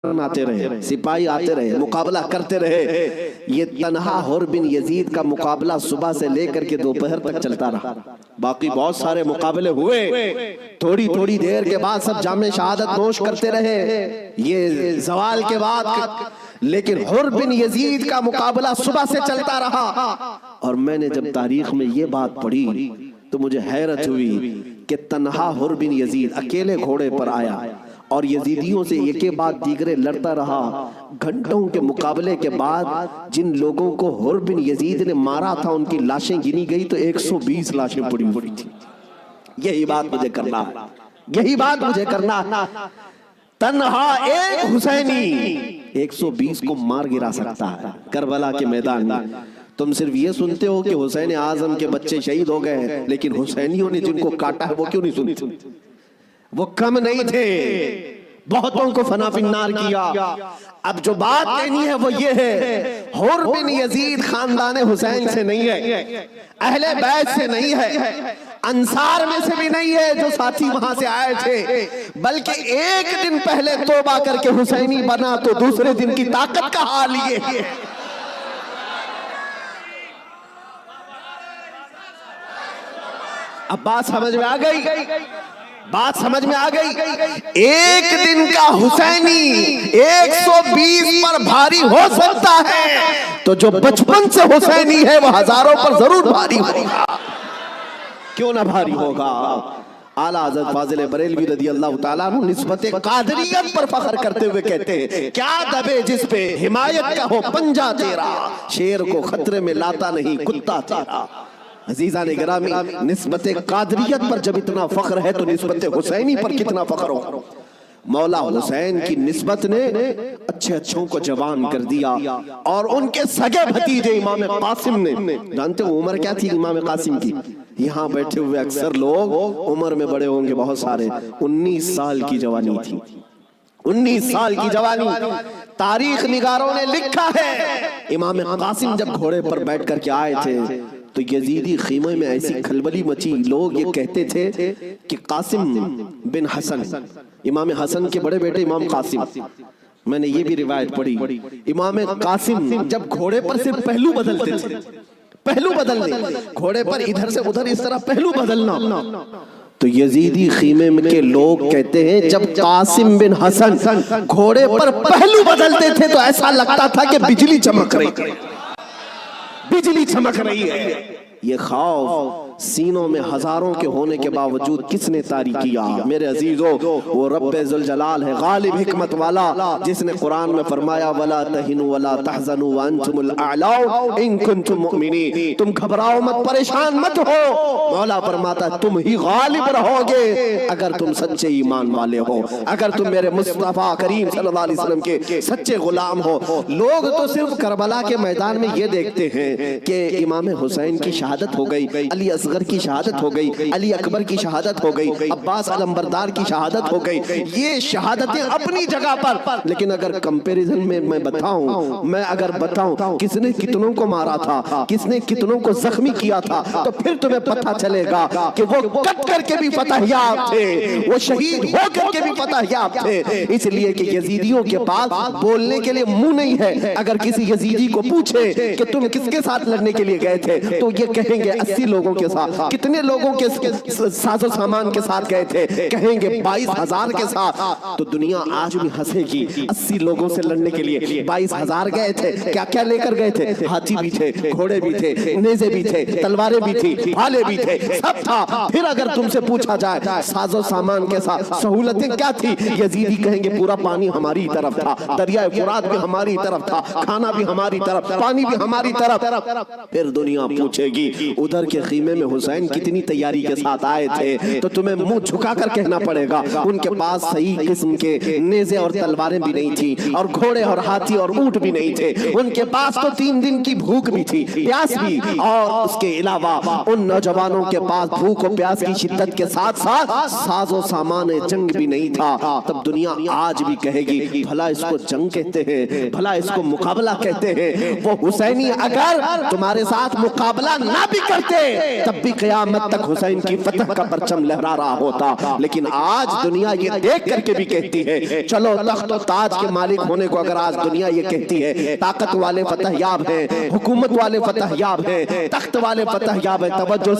آتے رہے، سپاہی آتے رہے، مقابلہ کرتے رہے. یہ تنہا حر بن یزید کا مقابلہ صبح سے لے کر کے دوپہر تک چلتا رہا. باقی بہت سارے مقابلے ہوئے، تھوڑی تھوڑی دیر کے بعد سب جام شہادت نوش کرتے رہے، یہ زوال کے بعد. لیکن حر بن یزید کا مقابلہ صبح سے چلتا رہا. اور میں نے جب تاریخ میں یہ بات پڑھی تو مجھے حیرت ہوئی کہ تنہا حر بن یزید اکیلے گھوڑے پر آیا اور یزیدیوں سے ایک بعد دیگرے لڑتا رہا. گھنٹوں کے مقابلے کے بعد جن لوگوں کو حر بن یزید نے مارا تھا ان کی لاشیں گنی گئی تو 120 لاشیں پڑی ہوئی تھی. یہی بات مجھے کرنا ہے، یہی بات مجھے کرنا ہے. تنہا ایک حسینی 120 کو مار گرا سکتا ہے کربلا کے میدان میں. تم صرف یہ سنتے ہو کہ حسین اعظم کے بچے شہید ہو گئے ہیں، لیکن حسینیوں نے جن کو کاٹا ہے وہ کیوں نہیں سنتے؟ وہ کم نہیں تھے، بہتوں کو فنا فی النار کیا. اب جو بات کہنی ہے وہ یہ ہے، حر بن یزید خاندان حسین سے نہیں ہے، اہل بیت سے نہیں ہے، انصار میں سے بھی نہیں ہے جو ساتھی وہاں سے آئے تھے، بلکہ ایک دن پہلے توبہ کر کے حسینی بنا تو دوسرے دن کی طاقت کا حال یہ ہے. اب بات سمجھ میں آ گئی، بات سمجھ میں آ گئی. ایک دن کا حسینی 120 پر بھاری ہو سکتا ہے تو جو بچپن سے حسینی ہے وہ ہزاروں پر ضرور بھاری ہوگا. کیوں نہ بھاری ہوگا؟ اعلیٰ حضرت فاضل بریلوی رضی اللہ تعالیٰ عنہ نسبت قادریت پر فخر کرتے ہوئے کہتے ہیں، کیا دبے جس پہ حمایت کا ہو پنجہ تیرا، شیر کو خطرے میں لاتا نہیں کتا تیرا. عزیزان گرامی، نسبت قادریت پر جب اتنا فخر ہے تو نسبت حسینی پر کتنا فخر ہو. مولا حسین کی نسبت نے اچھے اچھوں کو جوان کر دیا. اور ان کے سگے بھتیجے امام قاسم نے، جانتے ہو عمر کیا تھی امام قاسم کی؟ یہاں بیٹھے ہوئے اکثر لوگ عمر میں بڑے ہوں گے بہت سارے، 19 سال کی جوانی تھی. 19 سال کی جوانی. تاریخ نگاروں نے لکھا ہے امام قاسم جب گھوڑے پر بیٹھ کر کے آئے تھے تو یزیدی خیمے میں ایسی کھلبلی مچی. لوگ یہ کہتے تھے کہ قاسم بن حسن، امام حسن کے بڑے بیٹے امام قاسم، میں نے یہ بھی روایت پڑھی، امام قاسم جب گھوڑے پر صرف پہلو بدلتے تھے، پہلو بدلنے، گھوڑے پر ادھر سے ادھر اس طرح پہلو بدلنا، تو یزیدی خیمے کے لوگ کہتے ہیں جب قاسم بن حسن گھوڑے پر پہلو بدلتے تھے تو ایسا لگتا تھا کہ بجلی چمک رہی ہے، بجلی چمک رہی ہے. یہ خوف سینوں میں ہزاروں کے ہونے کے باوجود کس نے طاری کیا؟ میرے عزیزو، وہ رب ذوالجلال ہے، غالب حکمت والا، جس نے قرآن میں فرمایا وَلَا تَهِنُوا وَلَا تَحْزَنُوا وَأَنْتُمُ الْأَعْلَوْنَ إِن كُنتُم مُؤْمِنِينَ. تم گھبراؤ مت، پریشان مت ہو. مولا فرماتا ہے تم ہی غالب رہو گے اگر تم سچے ایمان والے ہو، اگر تم میرے مصطفیٰ کریم صلی اللہ علیہ وسلم کے سچے غلام ہو. لوگ تو صرف کربلا کے میدان میں یہ دیکھتے ہیں کہ امام حسین کی شہادت ہو گئی، علی اصغر کی شہادت ہو گئی، علی اکبر کی شہادت ہو گئی، عباس علمبردار کی شہادت ہو گئی. یہ شہادتیں اپنی جگہ پر، لیکن اگر کمپیریزن میں بتاؤں، میں اگر بتاؤں کس نے کتنوں کو مارا تھا، کس نے کتنوں کو زخمی کیا تھا، تو پھر تمہیں پتہ چلے گا کہ وہ کٹ کر کے بھی فتح یاب تھے، وہ شہید ہو کر کے بھی فتح یاب تھے. اس لیے کہ یزیدیوں کے پاس بولنے کے لیے منہ نہیں ہے. اگر کسی یزیدی کو پوچھے کہ تم کس کے ساتھ لڑنے کے لیے گئے تھے تو یہ کہیں گے 80 لوگوں کے ساتھ. کتنے لوگوں کے ساز و سامان کے ساتھ گئے تھے؟ کہیں گے 22,000 کے ساتھ. تو دنیا آج بھی ہنسے گی. 80 لوگوں سے لڑنے کے لیے 22,000 گئے تھے. کیا کیا لے کر گئے تھے؟ ہاتھی بھی تھے، گھوڑے بھی تھے، نیزے بھی تھے، تلواریں بھی تھی، بھالے بھی تھے، سب تھا. پھر اگر تم سے پوچھا جائے ساز و سامان کے ساتھ سہولتیں کیا تھی، یزیدی کہیں گے پورا پانی ہماری طرف تھا، دریائے فرات بھی ہماری طرف تھا، کھانا بھی ہماری طرف، پانی بھی ہماری طرف. پھر دنیا پوچھے گی ادھر کے خیمے میں حسین کتنی تیاری کے ساتھ آئے تھے، تو تمہیں منہ جھکا کر کہنا پڑے گا ان کے پاس صحیح قسم کے نیزے اور تلواریں بھی نہیں تھی، اور گھوڑے اور ہاتھی اور اونٹ بھی نہیں تھے. ان کے پاس تو 3 دن کی بھوک بھی تھی، پیاس بھی، اور اس کے علاوہ ان نوجوانوں کے پاس بھوک و پیاس کی شدت کے ساتھ ساتھ ساز و سامان جنگ بھی نہیں تھا. تب دنیا آج بھی کہے گی بھلا اس کو جنگ کہتے ہیں، بھلا اس کو مقابلہ کہتے ہیں. وہ حسینی اگر تمہارے ساتھ مقابلہ نہ بھی کرتے تب بھی قیامت تک حسین کی فتح کا پرچم لہرا رہا ہوتا. لیکن آج دنیا یہ دیکھ کر کے بھی کہتی ہے چلو تخت و تاج کے مالک ہونے کو اگر آج دنیا یہ کہتی ہے, طاقت والے فتح یاب ہیں, حکومت والے فتح یاب ہیں, تخت والے فتح یاب ہیں, توجہ سے